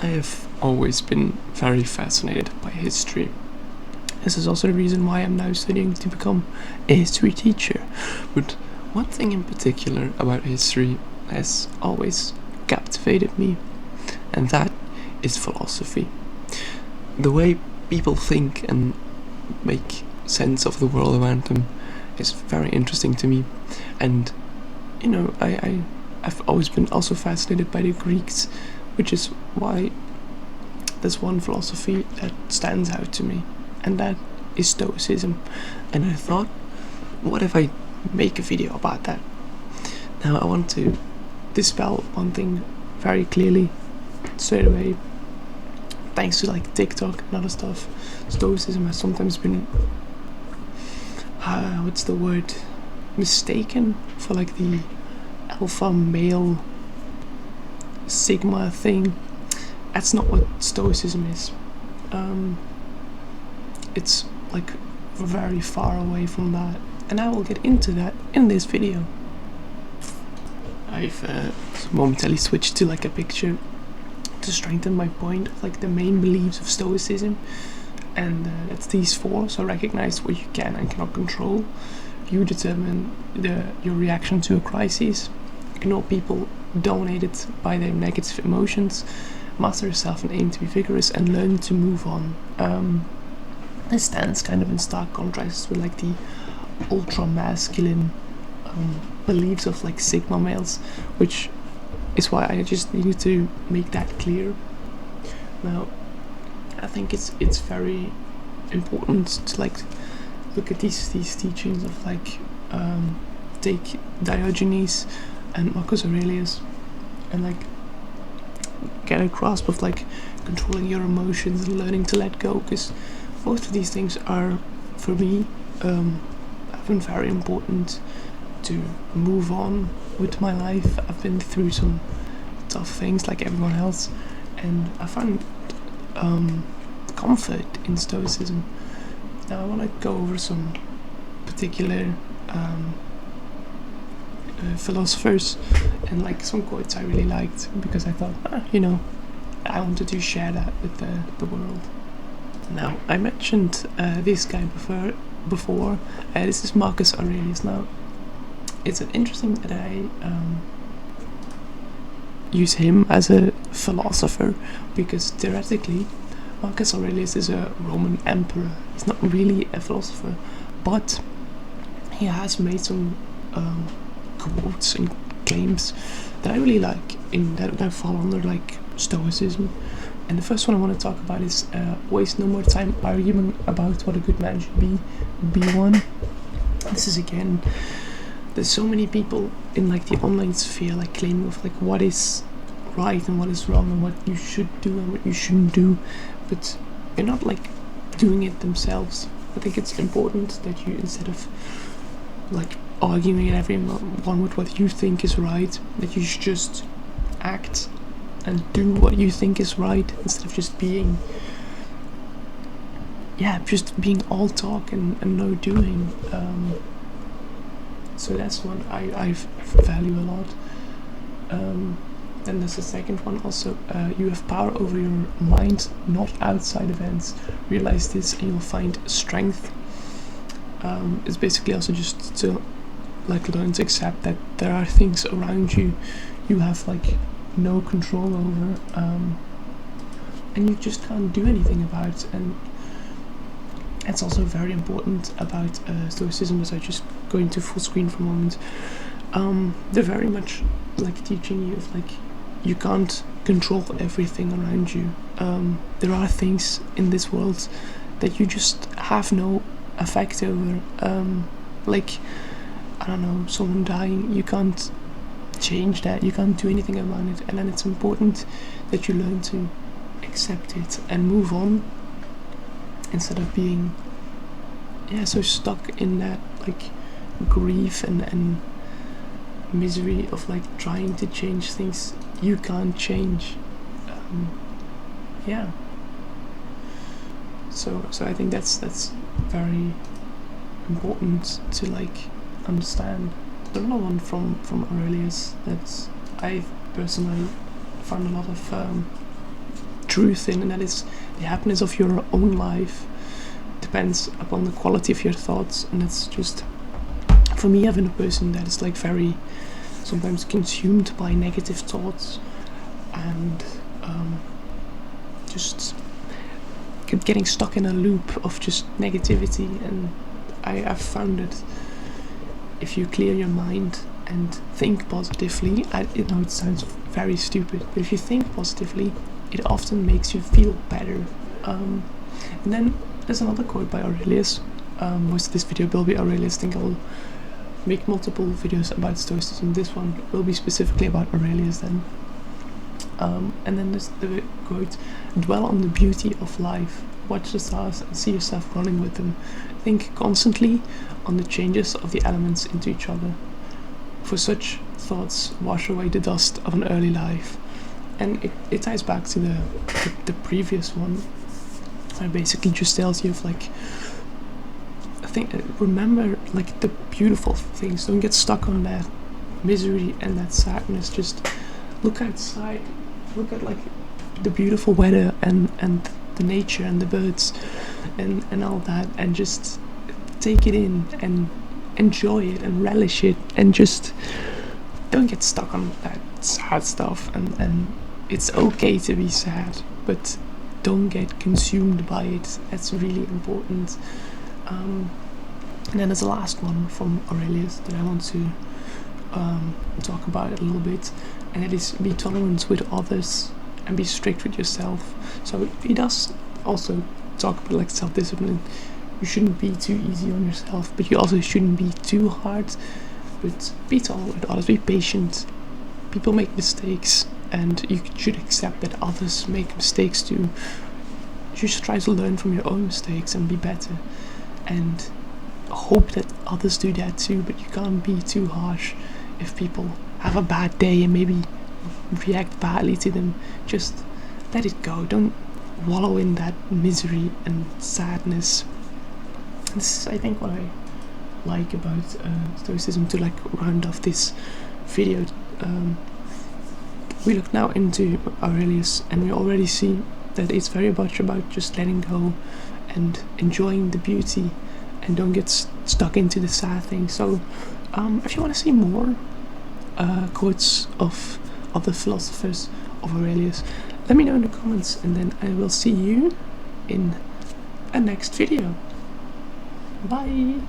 I have always been very fascinated by history. This is also the reason why I'm now studying to become a history teacher. But one thing in particular about history has always captivated me, and that is philosophy. The way people think and make sense of the world around them is very interesting to me. And I've always been also fascinated by the Greeks, which is why there's one philosophy that stands out to me, and that is Stoicism. And I thought, what if I make a video about that? Now I want to dispel one thing very clearly straight away. Thanks to like TikTok and other stuff, Stoicism has sometimes been what's the word, mistaken for like the alpha male sigma thing. That's not what Stoicism is. It's like very far away from that, and I will get into that in this video. I've momentarily switched to like a picture to strengthen my point of like the main beliefs of Stoicism, and that's these four. So recognize what you can and cannot control. You determine your reaction to a crisis. Ignore people dominated by their negative emotions. Master yourself and aim to be vigorous, and learn to move on. This stands kind of in stark contrast with like the ultra masculine beliefs of like sigma males, which is why I just needed to make that clear. Now, I think it's very important to like look at these teachings of like take Diogenes and Marcus Aurelius, and like get a grasp of like controlling your emotions and learning to let go, because both of these things are, for me, have been very important to move on with my life. I've been through some tough things like everyone else, and I find comfort in Stoicism. Now I want to go over some particular philosophers and like some quotes I really liked, because I thought, I wanted to share that with the world. Now, I mentioned this guy before. This is Marcus Aurelius. Now, it's interesting that I use him as a philosopher, because theoretically, Marcus Aurelius is a Roman emperor. He's not really a philosopher, but he has made some quotes and claims that I really like, in that fall under like Stoicism. And the first one I want to talk about is waste no more time arguing about what a good man should be one. This is again, there's so many people in like the online sphere like claiming of like what is right and what is wrong and what you should do and what you shouldn't do, but they're not like doing it themselves. I think it's important that you, instead of like arguing at everyone with what you think is right, that you should just act and do what you think is right, instead of just being all talk and no doing. So that's one I value a lot. Then there's the second one also. You have power over your mind, not outside events. Realize this and you'll find strength. It's basically also just to like learn to accept that there are things around you have like no control over, and you just can't do anything about. And it's also very important about Stoicism, as I just go into full screen for a moment. They're very much like teaching you of like you can't control everything around you. There are things in this world that you just have no effect over. Like, I don't know, someone dying, you can't change that, you can't do anything about it, and then it's important that you learn to accept it and move on, instead of being so stuck in that like grief and misery of like trying to change things you can't change. So I think that's very important to like understand. Another one from Aurelius that I personally found a lot of truth in, and that is the happiness of your own life depends upon the quality of your thoughts. And that's just, for me, having a person that is like very sometimes consumed by negative thoughts and just getting stuck in a loop of just negativity. And I've found that if you clear your mind and think positively, I know it sounds very stupid, but if you think positively, it often makes you feel better. And then there's another quote by Aurelius. Most of this video will be Aurelius. I think I'll make multiple videos about Stoicism. This one will be specifically about Aurelius then. And then there's the quote: dwell on the beauty of life, watch the stars and see yourself running with them. Think constantly on the changes of the elements into each other, for such thoughts wash away the dust of an early life. And it ties back to the previous one, where it basically just tells you of like, remember like the beautiful things, don't get stuck on that misery and that sadness. Just look outside, look at like the beautiful weather and the nature and the birds and all that, and just take it in and enjoy it and relish it, and just don't get stuck on that sad stuff. And it's okay to be sad, but don't get consumed by it. That's really important. And then there's the last one from Aurelius that I want to talk about a little bit, and it is be tolerant with others and be strict with yourself. So he does also talk about like self-discipline. You shouldn't be too easy on yourself, but you also shouldn't be too hard. But be tolerant with others, be patient. People make mistakes, and you should accept that others make mistakes too. You should try to learn from your own mistakes and be better, and hope that others do that too. But you can't be too harsh. If people have a bad day and maybe react badly to them, just let it go. Don't wallow in that misery and sadness. This is, I think, what I like about Stoicism. To like round off this video, we look now into Aurelius, and we already see that it's very much about just letting go and enjoying the beauty, and don't get stuck into the sad thing. So if you want to see more quotes of other philosophers of Aurelius, let me know in the comments, and then I will see you in a next video. Bye!